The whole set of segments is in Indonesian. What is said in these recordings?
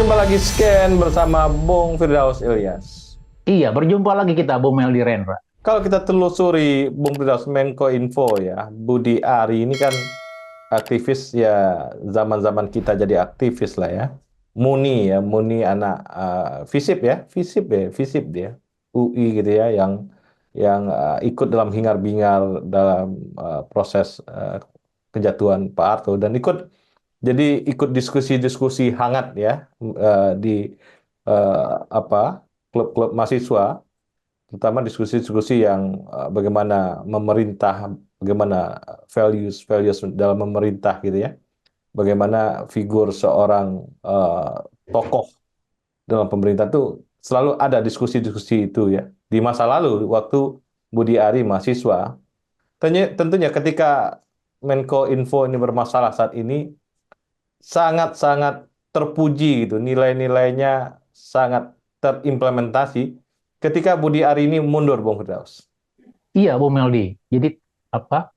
Berjumpa lagi Scan bersama Bung Firdaus Ilyas. Iya, berjumpa lagi kita, Bu Meldi Rendra. Kalau kita telusuri Bung Firdaus Menko Info ya, Budi Ari ini kan aktivis ya, zaman-zaman kita jadi aktivis lah ya. Muni ya, Muni anak FISIP dia, UI gitu ya, yang ikut dalam hingar-bingar dalam proses kejatuhan Pak Harto dan ikut diskusi-diskusi hangat ya di apa klub-klub mahasiswa, terutama diskusi-diskusi yang bagaimana values values dalam memerintah gitu ya, bagaimana figur seorang tokoh dalam pemerintah tuh selalu ada diskusi-diskusi itu ya. Di masa lalu waktu Budi Ari mahasiswa, tentunya ketika Menko Info ini bermasalah saat ini sangat-sangat terpuji gitu. Nilai-nilainya sangat terimplementasi ketika Budi Ari ini mundur, Bung Firdaus. Iya, Bu Meldi. Jadi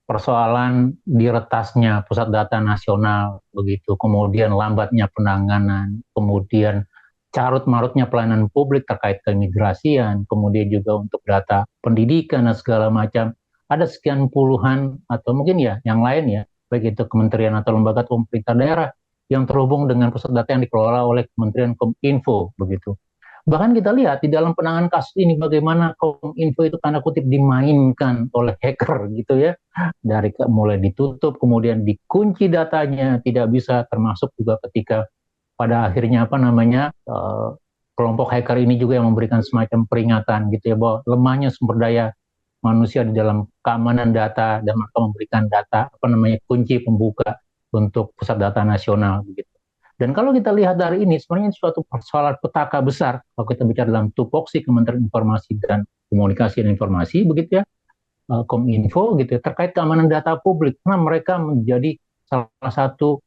persoalan diretasnya pusat data nasional begitu, kemudian lambatnya penanganan, kemudian carut marutnya pelayanan publik terkait keimigrasian, kemudian juga untuk data pendidikan dan segala macam. Ada sekian puluhan atau mungkin ya yang lain ya, baik itu kementerian atau lembaga atau pemerintah daerah yang terhubung dengan pusat data yang dikelola oleh Kementerian Kominfo begitu. Bahkan kita lihat di dalam penanganan kasus ini bagaimana Kominfo itu tanda kutip dimainkan oleh hacker gitu ya. Dari mulai ditutup, kemudian dikunci datanya, tidak bisa, termasuk juga ketika pada akhirnya kelompok hacker ini juga yang memberikan semacam peringatan gitu ya, bahwa lemahnya sumber daya manusia di dalam keamanan data, dan maka memberikan data kunci pembuka untuk pusat data nasional begitu. Dan kalau kita lihat dari ini, sebenarnya ini suatu persoalan petaka besar kalau kita bicara dalam tupoksi Kementerian Informasi dan Komunikasi dan Informasi, begitu ya, Kominfo gitu ya, terkait keamanan data publik, karena mereka menjadi salah satu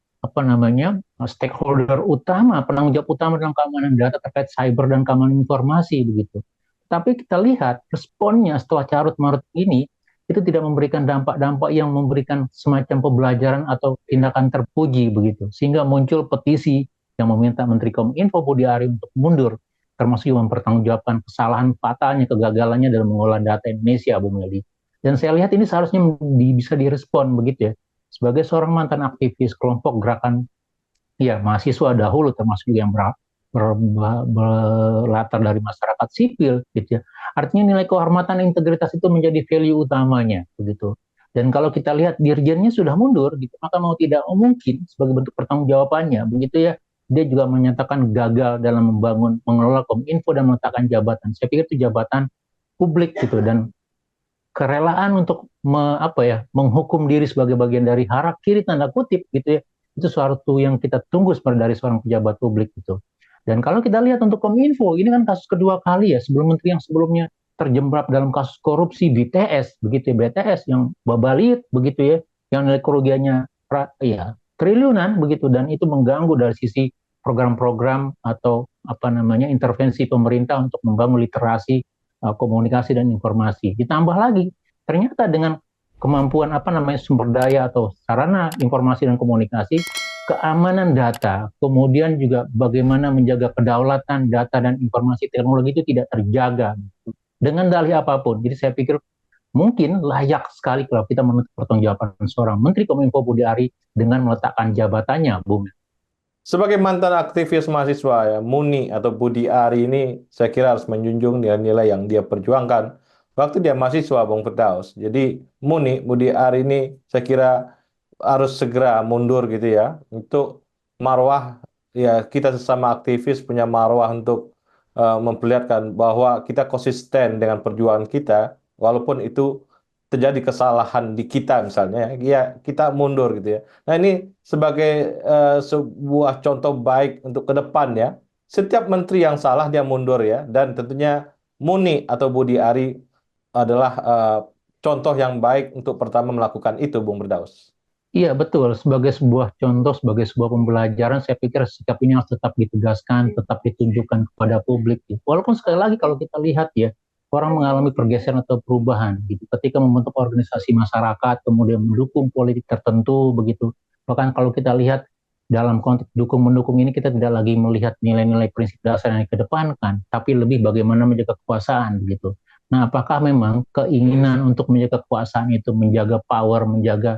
stakeholder utama, penanggung jawab utama dalam keamanan data terkait cyber dan keamanan informasi begitu. Tapi kita lihat responnya setelah carut marut ini itu tidak memberikan dampak-dampak yang memberikan semacam pembelajaran atau tindakan terpuji begitu, sehingga muncul petisi yang meminta Menteri Kominfo Budi Ari untuk mundur, termasuk mempertanggungjawabkan kesalahan fatalnya, kegagalannya dalam mengelola data Indonesia, Bu Meli. Dan saya lihat ini seharusnya bisa direspon begitu ya, sebagai seorang mantan aktivis kelompok gerakan ya mahasiswa dahulu, termasuk yang berlatar dari masyarakat sipil gitu ya. Artinya nilai kehormatan integritas itu menjadi value utamanya begitu. Dan kalau kita lihat dirjennya sudah mundur gitu, maka mau tidak mungkin sebagai bentuk pertanggungjawabannya begitu ya, dia juga menyatakan gagal dalam mengelola Kominfo dan meletakkan jabatan. Saya pikir itu jabatan publik gitu, dan kerelaan untuk menghukum diri sebagai bagian dari harakiri tanda kutip gitu ya, itu suatu yang kita tunggu sebenarnya dari seorang pejabat publik gitu. Dan kalau kita lihat untuk Kominfo, ini kan kasus kedua kali ya, sebelum menteri yang sebelumnya terjebak dalam kasus korupsi BTS begitu ya, BTS yang babalit begitu ya, yang nilai kerugiannya ya triliunan begitu, dan itu mengganggu dari sisi program-program atau intervensi pemerintah untuk membangun literasi komunikasi dan informasi. Ditambah lagi, ternyata dengan kemampuan sumber daya atau sarana informasi dan komunikasi, keamanan data, kemudian juga bagaimana menjaga kedaulatan data dan informasi teknologi itu tidak terjaga dengan dalih apapun. Jadi saya pikir mungkin layak sekali kalau kita menuntut pertanggungjawaban seorang Menteri Kominfo Budi Ari dengan meletakkan jabatannya, Bung. Sebagai mantan aktivis mahasiswa ya, Muni atau Budi Ari ini saya kira harus menjunjung nilai-nilai yang dia perjuangkan waktu dia mahasiswa, Bung Firdaus. Jadi Budi Ari ini saya kira harus segera mundur gitu ya, untuk marwah ya, kita sesama aktivis punya marwah untuk memperlihatkan bahwa kita konsisten dengan perjuangan kita walaupun itu terjadi kesalahan di kita misalnya ya, kita mundur gitu ya. Nah, ini sebagai sebuah contoh baik untuk ke depan ya. Setiap menteri yang salah dia mundur ya, dan tentunya Muni atau Budi Ari adalah contoh yang baik untuk pertama melakukan itu, Bung Berdaus. Iya betul, sebagai sebuah contoh, sebagai sebuah pembelajaran, saya pikir sikap ini harus tetap ditegaskan, tetap ditunjukkan kepada publik. Walaupun sekali lagi kalau kita lihat ya, orang mengalami pergeseran atau perubahan gitu, ketika membentuk organisasi masyarakat, kemudian mendukung politik tertentu begitu. Bahkan kalau kita lihat dalam konteks dukung-mendukung ini kita tidak lagi melihat nilai-nilai prinsip dasar yang dikedepankan, tapi lebih bagaimana menjaga kekuasaan begitu. Nah, apakah memang keinginan untuk menjaga kekuasaan itu menjaga power, menjaga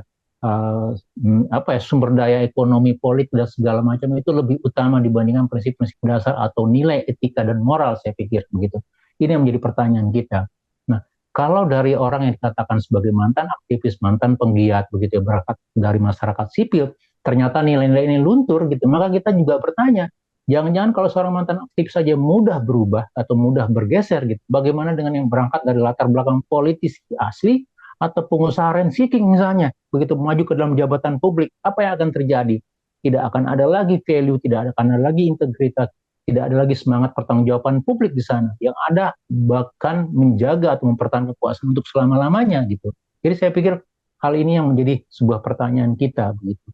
sumber daya ekonomi, politik dan segala macam itu lebih utama dibandingkan prinsip-prinsip dasar atau nilai etika dan moral, saya pikir begitu. Ini yang menjadi pertanyaan kita. Nah, kalau dari orang yang dikatakan sebagai mantan aktivis, mantan penggiat begitu ya, berangkat dari masyarakat sipil, ternyata nilai-nilai ini luntur gitu, maka kita juga bertanya, jangan-jangan kalau seorang mantan aktif saja mudah berubah atau mudah bergeser gitu, bagaimana dengan yang berangkat dari latar belakang politis asli atau pengusaha rent seeking misalnya, begitu maju ke dalam jabatan publik, apa yang akan terjadi? Tidak akan ada lagi value, tidak akan ada lagi integritas, tidak ada lagi semangat pertanggungjawaban publik di sana. Yang ada bahkan menjaga atau mempertahankan kekuasaan untuk selama-lamanya gitu. Jadi saya pikir hal ini yang menjadi sebuah pertanyaan kita begitu.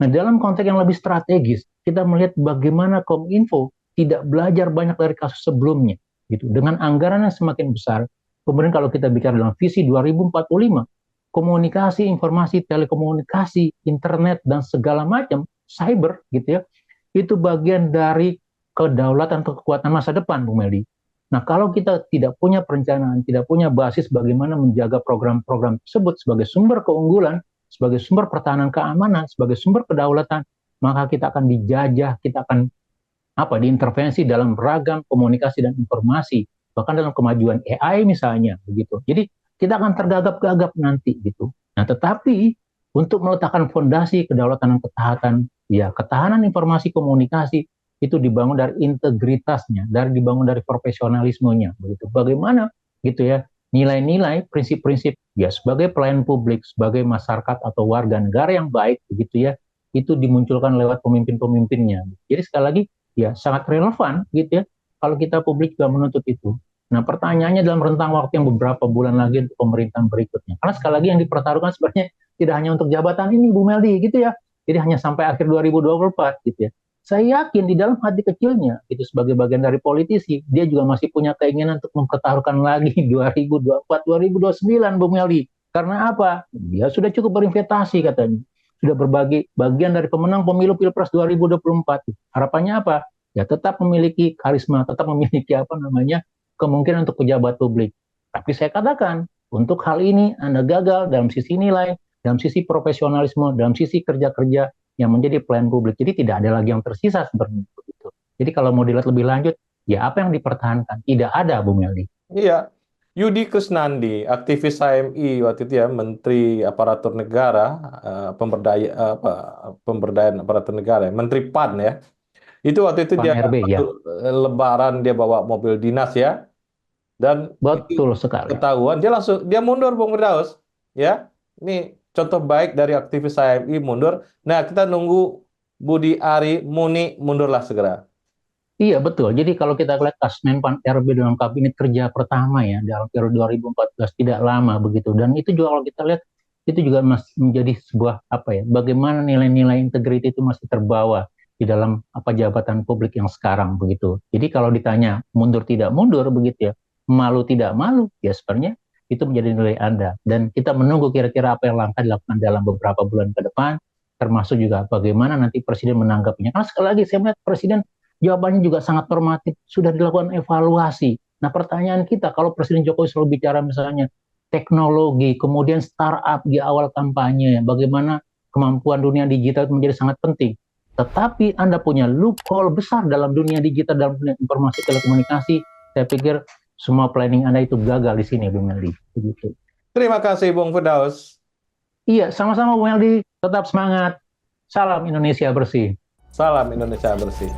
Nah, dalam konteks yang lebih strategis, kita melihat bagaimana Kominfo tidak belajar banyak dari kasus sebelumnya, gitu. Dengan anggaran yang semakin besar, kemudian kalau kita bicara dalam visi 2045, komunikasi, informasi, telekomunikasi, internet dan segala macam, cyber, gitu ya, itu bagian dari kedaulatan atau kekuatan masa depan, Bu Meldi. Nah, kalau kita tidak punya perencanaan, tidak punya basis bagaimana menjaga program-program tersebut sebagai sumber keunggulan, sebagai sumber pertahanan keamanan, sebagai sumber kedaulatan, maka kita akan dijajah, kita akan diintervensi dalam ragam komunikasi dan informasi, bahkan dalam kemajuan AI misalnya, begitu. Jadi kita akan tergagap-gagap nanti gitu. Nah, tetapi untuk meletakkan fondasi kedaulatan dan ketahanan, ya ketahanan informasi komunikasi itu dibangun dari integritasnya, dibangun dari profesionalismenya, begitu. Bagaimana gitu ya nilai-nilai, prinsip-prinsip ya sebagai pelayan publik, sebagai masyarakat atau warga negara yang baik begitu ya, itu dimunculkan lewat pemimpin-pemimpinnya. Jadi sekali lagi ya sangat relevan gitu ya kalau kita publik juga menuntut itu. Nah, pertanyaannya dalam rentang waktu yang beberapa bulan lagi untuk pemerintahan berikutnya. Karena sekali lagi yang dipertaruhkan sebenarnya tidak hanya untuk jabatan ini, Bu Meldi, gitu ya. Jadi hanya sampai akhir 2024 gitu ya. Saya yakin di dalam hati kecilnya, itu sebagai bagian dari politisi, dia juga masih punya keinginan untuk mempertaruhkan lagi 2024, 2029, Bu Meldi. Karena apa? Dia sudah cukup berinvestasi katanya. Sudah berbagi bagian dari pemenang pemilu Pilpres 2024. Harapannya apa? Ya tetap memiliki karisma, tetap memiliki kemungkinan untuk pejabat publik. Tapi saya katakan, untuk hal ini Anda gagal dalam sisi nilai, dalam sisi profesionalisme, dalam sisi kerja-kerja yang menjadi pelayan publik. Jadi tidak ada lagi yang tersisa seperti itu. Jadi kalau mau dilihat lebih lanjut, ya apa yang dipertahankan? Tidak ada, Bung Meldi. Iya, Yudi Krisnandi, aktivis HMI waktu itu ya, Menteri Aparatur Negara, pemberdayaan aparatur negara, Menteri PAN ya. Itu waktu itu Pan dia RB ya. Lebaran dia bawa mobil dinas ya, dan itu Betul sekali. ketahuan dia mundur, Bung Firdaus ya. Ini contoh baik dari aktivis HMI mundur. Nah, kita nunggu Budi Ari Muni mundurlah segera. Iya betul. Jadi kalau kita lihat kasus Menpan RB dalam kabinet kerja pertama ya dalam periode 2014 tidak lama begitu. Dan itu juga kalau kita lihat itu juga masih menjadi sebuah bagaimana nilai-nilai integriti itu masih terbawa di dalam jabatan publik yang sekarang begitu. Jadi kalau ditanya mundur tidak mundur begitu ya, malu tidak malu ya sebenarnya itu menjadi nilai Anda. Dan kita menunggu kira-kira apa yang langkah dilakukan dalam beberapa bulan ke depan, termasuk juga bagaimana nanti Presiden menanggapinya. Karena sekali lagi saya melihat Presiden jawabannya juga sangat normatif, sudah dilakukan evaluasi. Nah, pertanyaan kita, kalau Presiden Jokowi selalu bicara misalnya teknologi, kemudian startup di awal kampanye, bagaimana kemampuan dunia digital itu menjadi sangat penting. Tetapi Anda punya loophole besar dalam dunia digital, dalam dunia informasi telekomunikasi, saya pikir semua planning Anda itu gagal di sini, Bung Meldi. Begitu. Terima kasih, Bung Firdaus. Iya, sama-sama Bung Meldi. Tetap semangat. Salam Indonesia bersih. Salam Indonesia bersih.